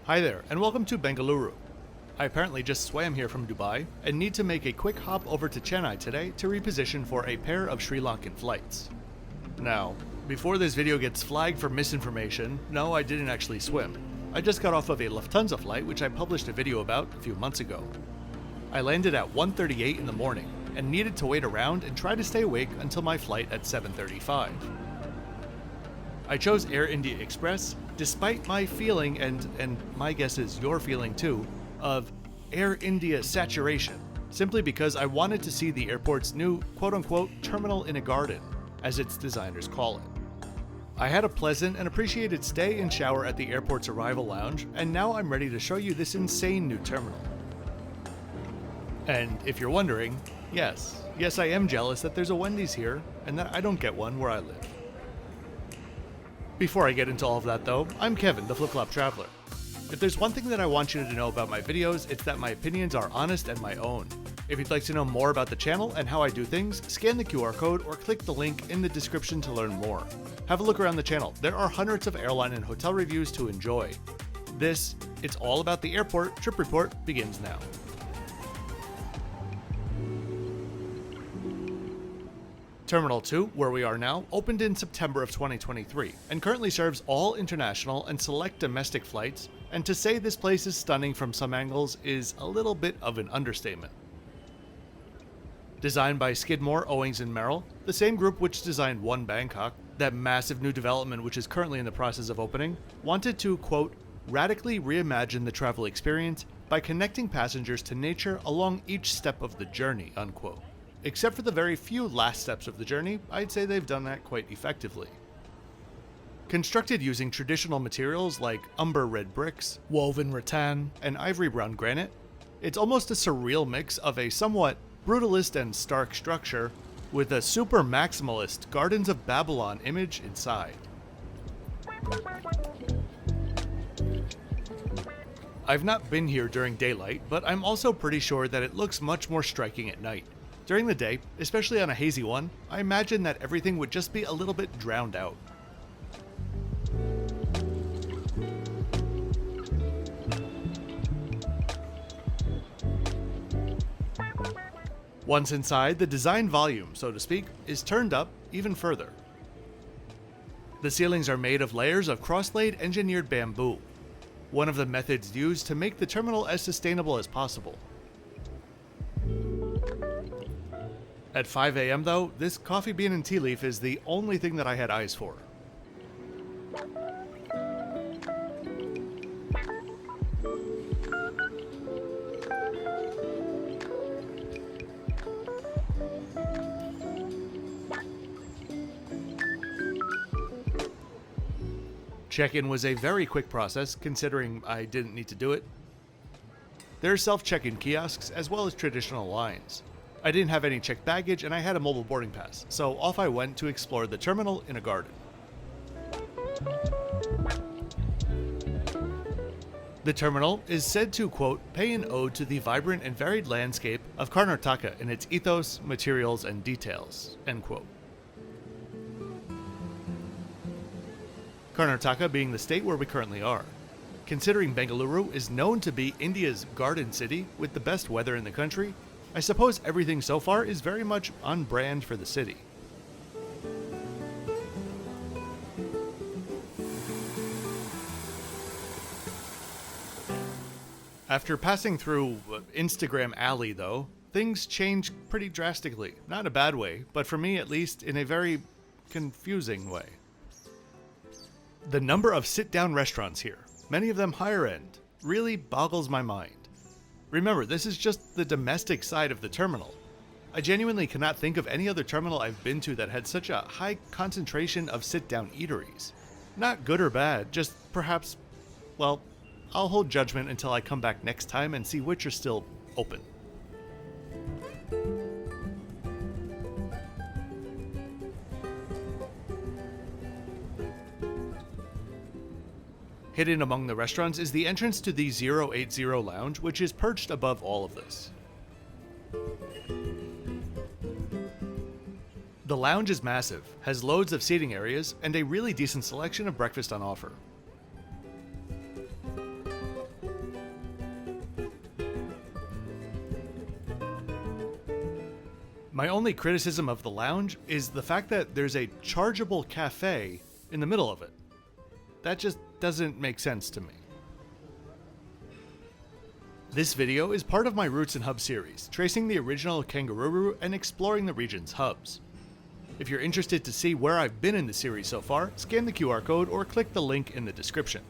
Hi there, and welcome to Bengaluru. I apparently just swam here from Dubai and need to make a quick hop over to Chennai today to reposition for a pair of Sri Lankan flights. Now, before this video gets flagged for misinformation, no, I didn't actually swim. I just got off of a Lufthansa flight which I published a video about a few months ago. I landed at 1:38 in the morning and needed to wait around and try to stay awake until my flight at 7:35. I chose Air India Express despite my feeling, and my guess is your feeling too, of Air India saturation, simply because I wanted to see the airport's new quote-unquote terminal in a garden, as its designers call it. I had a pleasant and appreciated stay and shower at the airport's arrival lounge, and now I'm ready to show you this insane new terminal. And if you're wondering, yes, I am jealous that there's a Wendy's here, and that I don't get one where I live. Before I get into all of that though, I'm Kevin, the Flip-Flop Traveler. If there's one thing that I want you to know about my videos, it's that my opinions are honest and my own. If you'd like to know more about the channel and how I do things, scan the QR code or click the link in the description to learn more. Have a look around the channel. There are hundreds of airline and hotel reviews to enjoy. This, It's All About the Airport Trip Report begins now. Terminal 2, where we are now, opened in September of 2023 and currently serves all international and select domestic flights, and to say this place is stunning from some angles is a little bit of an understatement. Designed by Skidmore, Owings & Merrill, the same group which designed One Bangkok, that massive new development which is currently in the process of opening, wanted to, quote, radically reimagine the travel experience by connecting passengers to nature along each step of the journey, unquote. Except for the very few last steps of the journey, I'd say they've done that quite effectively. Constructed using traditional materials like umber red bricks, woven rattan, and ivory brown granite, it's almost a surreal mix of a somewhat brutalist and stark structure with a super maximalist Gardens of Babylon image inside. I've not been here during daylight, but I'm also pretty sure that it looks much more striking at night. During the day, especially on a hazy one, I imagine that everything would just be a little bit drowned out. Once inside, the design volume, so to speak, is turned up even further. The ceilings are made of layers of cross-laid engineered bamboo, one of the methods used to make the terminal as sustainable as possible. At 5 a.m. though, this coffee bean and tea leaf is the only thing that I had eyes for. Check-in was a very quick process, considering I didn't need to do it. There are self-check-in kiosks as well as traditional lines. I didn't have any checked baggage and I had a mobile boarding pass, so off I went to explore the terminal in a garden. The terminal is said to, quote, pay an ode to the vibrant and varied landscape of Karnataka in its ethos, materials, and details, end quote. Karnataka being the state where we currently are. Considering Bengaluru is known to be India's garden city with the best weather in the country, I suppose everything so far is very much on brand for the city. After passing through Instagram Alley though, things change pretty drastically. Not in a bad way, but for me at least in a very confusing way. The number of sit-down restaurants here, many of them higher end, really boggles my mind. Remember, this is just the domestic side of the terminal. I genuinely cannot think of any other terminal I've been to that had such a high concentration of sit-down eateries. Not good or bad, just perhaps, well, I'll hold judgment until I come back next time and see which are still open. Hidden among the restaurants is the entrance to the 080 Lounge, which is perched above all of this. The lounge is massive, has loads of seating areas, and a really decent selection of breakfast on offer. My only criticism of the lounge is the fact that there's a chargeable cafe in the middle of it. That just doesn't make sense to me. This video is part of my Routes and Hubs series, tracing the original Bengaluru and exploring the region's hubs. If you're interested to see where I've been in the series so far, scan the QR code or click the link in the description.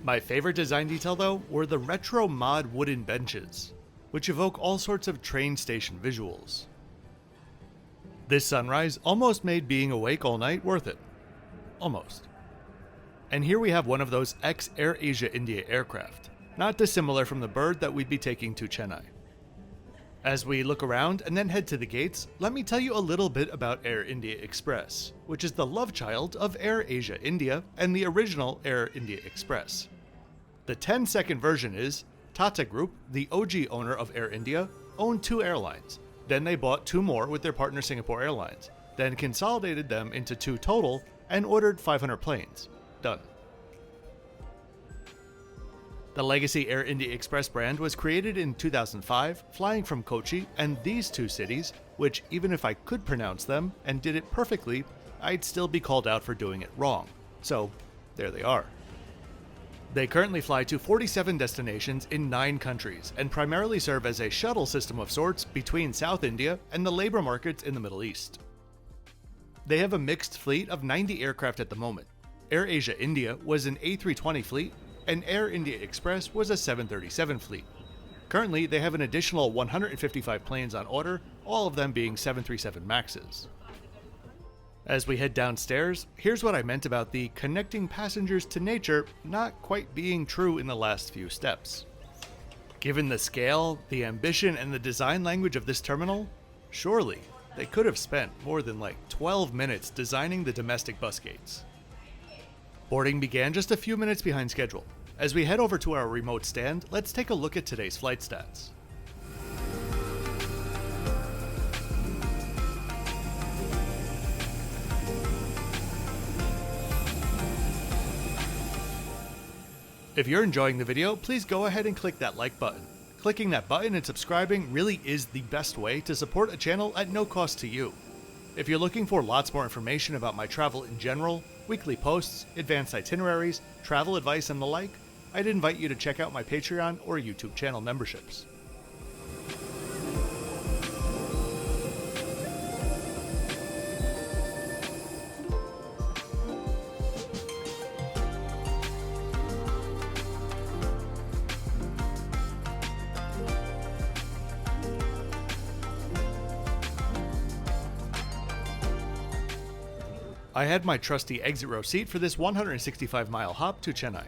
My favorite design detail, though, were the retro mod wooden benches, which evoke all sorts of train station visuals. This sunrise almost made being awake all night worth it. Almost. And here we have one of those ex-Air Asia India aircraft, not dissimilar from the bird that we'd be taking to Chennai. As we look around and then head to the gates, let me tell you a little bit about Air India Express, which is the love child of Air Asia India and the original Air India Express. The 10-second version is, Tata Group, the OG owner of Air India, owned 2 airlines. Then they bought 2 more with their partner Singapore Airlines, then consolidated them into 2 total and ordered 500 planes. Done. The legacy Air India Express brand was created in 2005, flying from Kochi, and these 2 cities, which even if I could pronounce them and did it perfectly, I'd still be called out for doing it wrong. So, there they are. They currently fly to 47 destinations in 9 countries and primarily serve as a shuttle system of sorts between South India and the labor markets in the Middle East. They have a mixed fleet of 90 aircraft at the moment. Air Asia India was an A320 fleet, and Air India Express was a 737 fleet. Currently, they have an additional 155 planes on order, all of them being 737 MAXs. As we head downstairs, here's what I meant about the connecting passengers to nature not quite being true in the last few steps. Given the scale, the ambition, and the design language of this terminal, surely they could have spent more than 12 minutes designing the domestic bus gates. Boarding began just a few minutes behind schedule. As we head over to our remote stand, let's take a look at today's flight stats. If you're enjoying the video, please go ahead and click that like button. Clicking that button and subscribing really is the best way to support a channel at no cost to you. If you're looking for lots more information about my travel in general, weekly posts, advanced itineraries, travel advice, and the like, I'd invite you to check out my Patreon or YouTube channel memberships. I had my trusty exit row seat for this 165-mile hop to Chennai.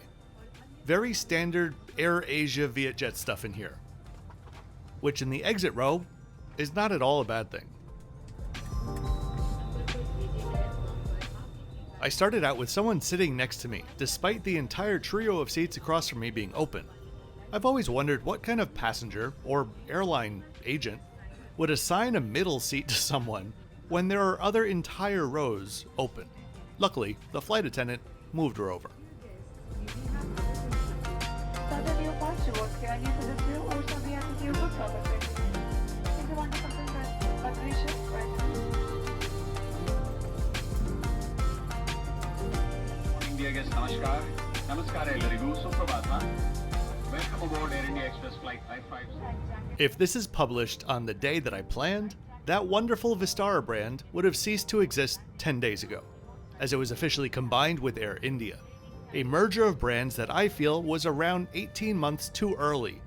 Very standard Air Asia Vietjet stuff in here, which in the exit row is not at all a bad thing. I started out with someone sitting next to me, despite the entire trio of seats across from me being open. I've always wondered what kind of passenger, or airline agent, would assign a middle seat to someone when there are other entire rows open. Luckily, the flight attendant moved her over. India guests, namaskar. Namaskar ellarigu, suprabhata. Welcome aboard Air India Express flight 55. If this is published on the day that I planned, that wonderful Vistara brand would have ceased to exist 10 days ago, as it was officially combined with Air India, a merger of brands that I feel was around 18 months too early,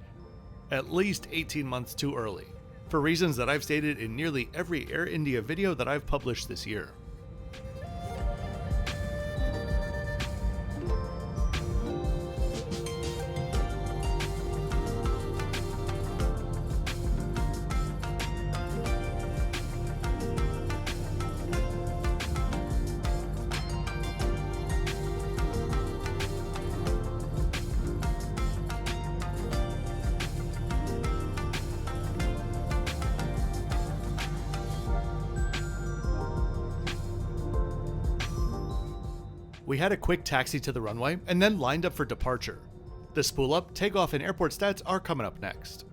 at least 18 months too early, for reasons that I've stated in nearly every Air India video that I've published this year. We had a quick taxi to the runway and then lined up for departure. The spool up, takeoff, and airport stats are coming up next.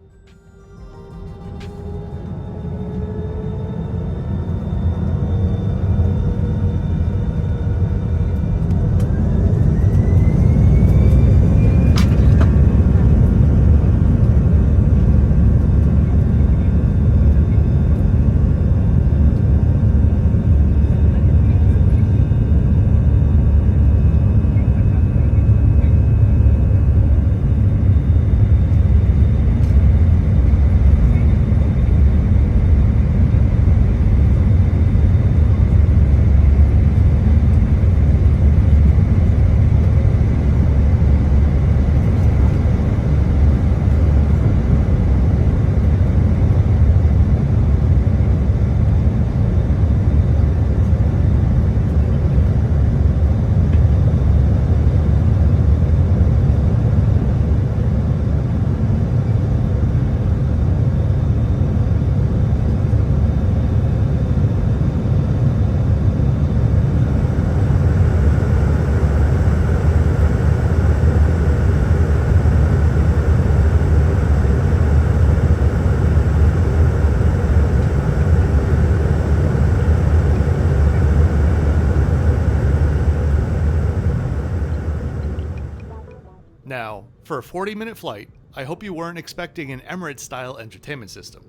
Now, for a 40-minute flight, I hope you weren't expecting an Emirates-style entertainment system.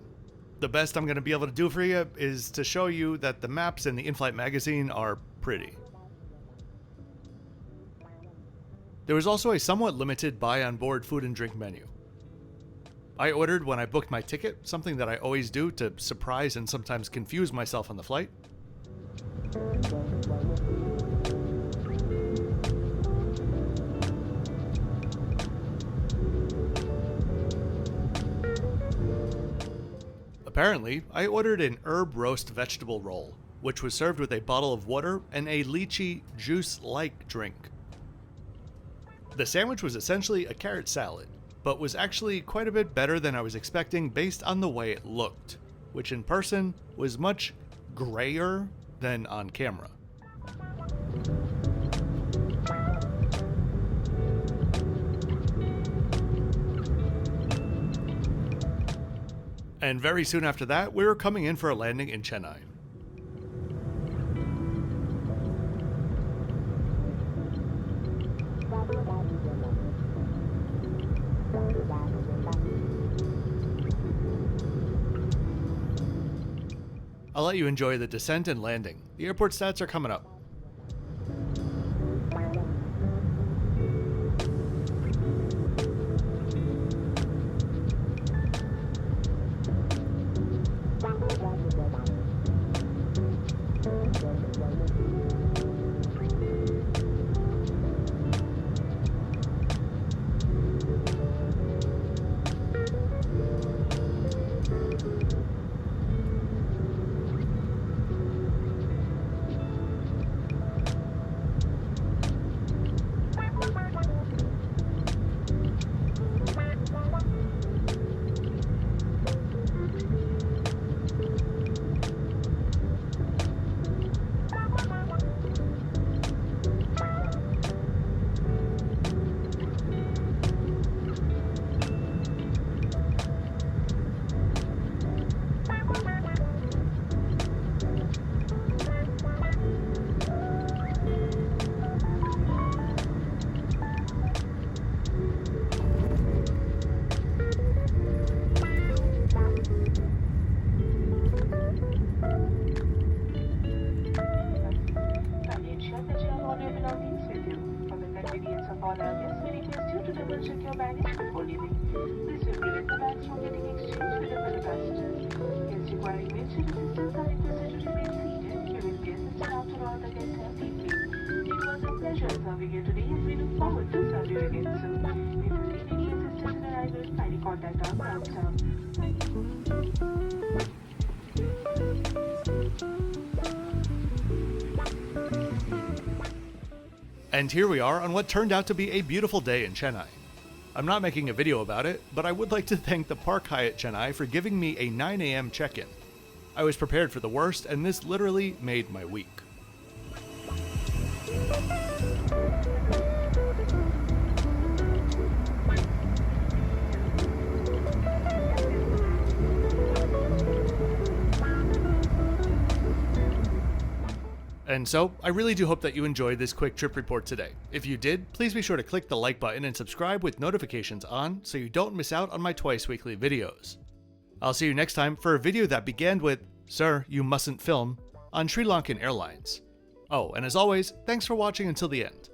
The best I'm going to be able to do for you is to show you that the maps in the in-flight magazine are pretty. There was also a somewhat limited buy-on-board food and drink menu. I ordered when I booked my ticket, something that I always do to surprise and sometimes confuse myself on the flight. Apparently, I ordered an herb roast vegetable roll, which was served with a bottle of water and a lychee juice-like drink. The sandwich was essentially a carrot salad, but was actually quite a bit better than I was expecting based on the way it looked, which in person was much grayer than on camera. And very soon after that, we were coming in for a landing in Chennai. I'll let you enjoy the descent and landing. The airport stats are coming up. And here we are on what turned out to be a beautiful day in Chennai. I'm not making a video about it, but I would like to thank the Park Hyatt Chennai for giving me a 9 a.m. check-in. I was prepared for the worst, and this literally made my week. And so, I really do hope that you enjoyed this quick trip report today. If you did, please be sure to click the like button and subscribe with notifications on so you don't miss out on my twice weekly videos. I'll see you next time for a video that began with, "Sir, you mustn't film," on Sri Lankan Airlines. Oh, and as always, thanks for watching until the end.